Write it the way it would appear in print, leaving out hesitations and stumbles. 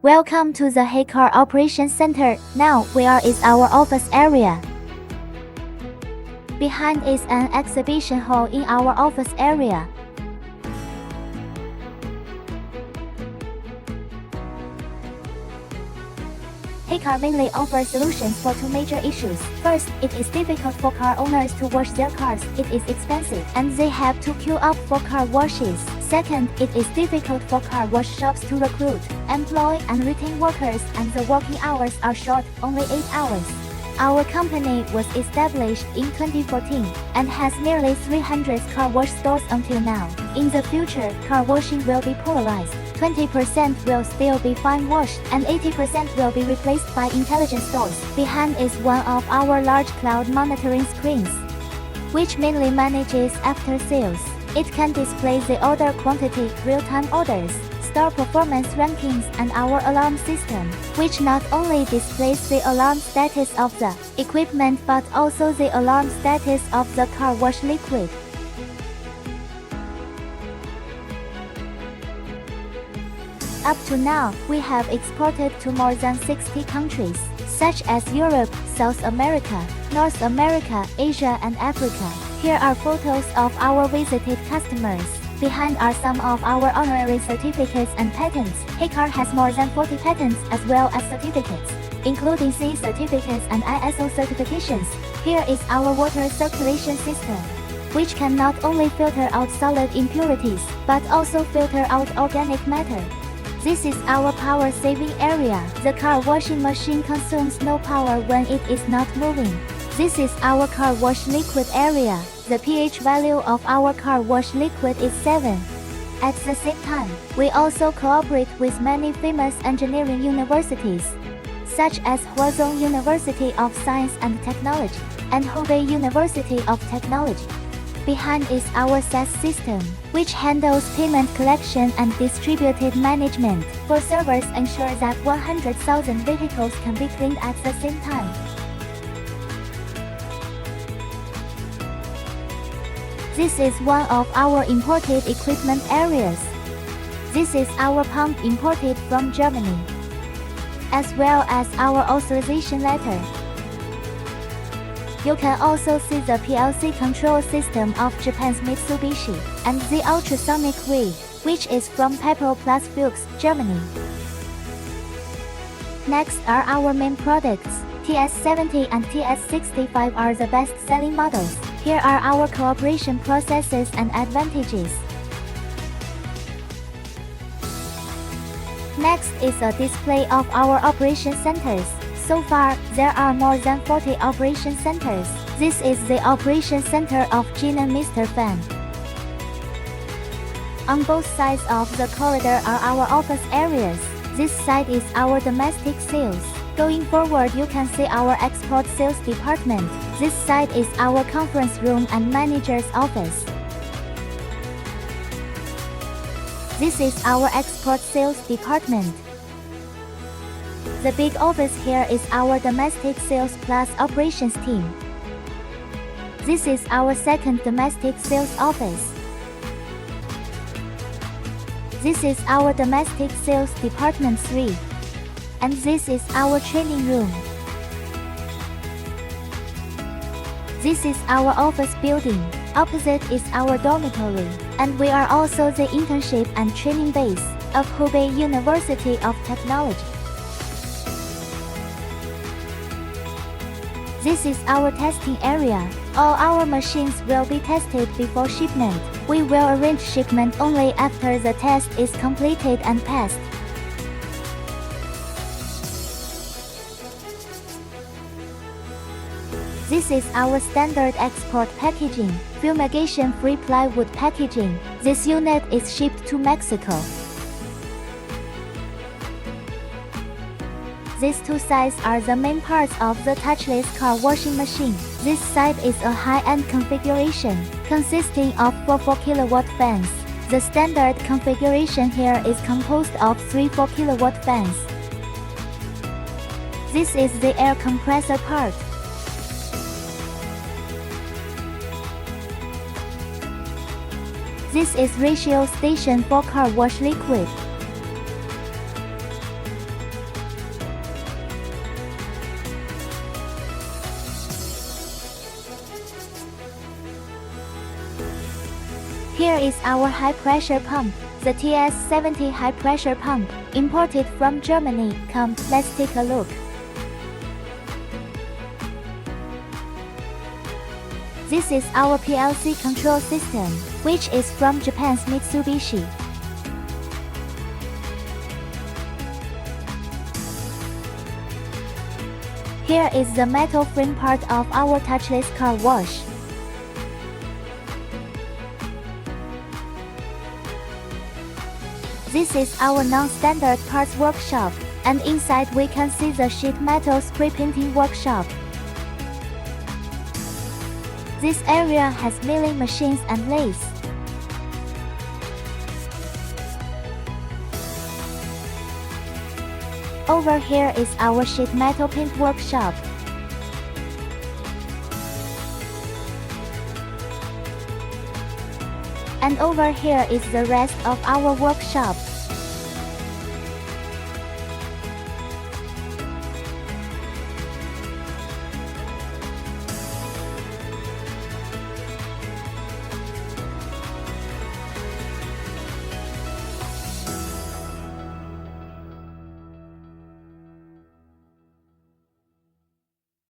Welcome to the HeyCar Operation Center. Now, where is our office area? Behind is an exhibition hall in our office area. HeyCar mainly offers solutions for two major issues. First, it is difficult for car owners to wash their cars. It is expensive, and they have to queue up for car washes. Second, it is difficult for car wash shops to recruit, employ, and retain workers, and the working hours are short, only 8 hours. Our company was established in 2014 and has nearly 300 car wash stores until now. In the future, car washing will be polarized. 20% will still be fine washed and 80% will be replaced by intelligent stores. Behind is one of our large cloud monitoring screens, which mainly manages after sales. It can display the order quantity, real-time orders, store performance rankings, and our alarm system, which not only displays the alarm status of the equipment but also the alarm status of the car wash liquid. Up to now, we have exported to more than 60 countries, such as Europe, South America, North America, Asia, and Africa. Here are photos of our visited customers. Behind are some of our honorary certificates and patents. HeyCar has more than 40 patents as well as certificates, including CE certificates and ISO certifications. Here is our water circulation system, which can not only filter out solid impurities, but also filter out organic matter. This is our power-saving area. The car washing machine consumes no power when it is not moving. This is our car wash liquid area. The pH value of our car wash liquid is 7. At the same time, we also cooperate with many famous engineering universities, such as Huazhong University of Science and Technology and Hubei University of Technology. Behind is our SaaS system, which handles payment collection and distributed management. For servers ensure that 100,000 vehicles can be cleaned at the same time. This is one of our imported equipment areas. This is our pump imported from Germany, as well as our authorization letter. You can also see the PLC control system of Japan's Mitsubishi, and the ultrasonic wheel, which is from Pepperl Plus Fuchs, Germany. Next are our main products. TS70 and TS65 are the best-selling models. Here are our cooperation processes and advantages. Next is a display of our operation centers. So far, there are more than 40 operation centers. This is the operation center of Jinan Mr. Fan. On both sides of the corridor are our office areas. This side is our domestic sales. Going forward, you can see our export sales department. This side is our conference room and manager's office. This is our export sales department. The big office here is our domestic sales plus operations team. This is our second domestic sales office. This is our domestic sales department 3. And this is our training room. This is our office building. Opposite is our dormitory. And we are also the internship and training base of Hubei University of Technology. This is our testing area. All our machines will be tested before shipment. We will arrange shipment only after the test is completed and passed. This is our standard export packaging, fumigation-free plywood packaging. This unit is shipped to Mexico. These two sides are the main parts of the touchless car washing machine. This side is a high-end configuration, consisting of 4 kilowatt fans. The standard configuration here is composed of 3 4 kilowatt fans. This is the air compressor part. This is ratio station for car wash liquid. Here is our high-pressure pump, the TS70 high-pressure pump, imported from Germany. Come, let's take a look. This is our PLC control system, which is from Japan's Mitsubishi. Here is the metal frame part of our touchless car wash. This is our non-standard parts workshop, and inside we can see the sheet metal spray painting workshop. This area has milling machines and lathes. Over here is our sheet metal paint workshop. And over here is the rest of our workshop.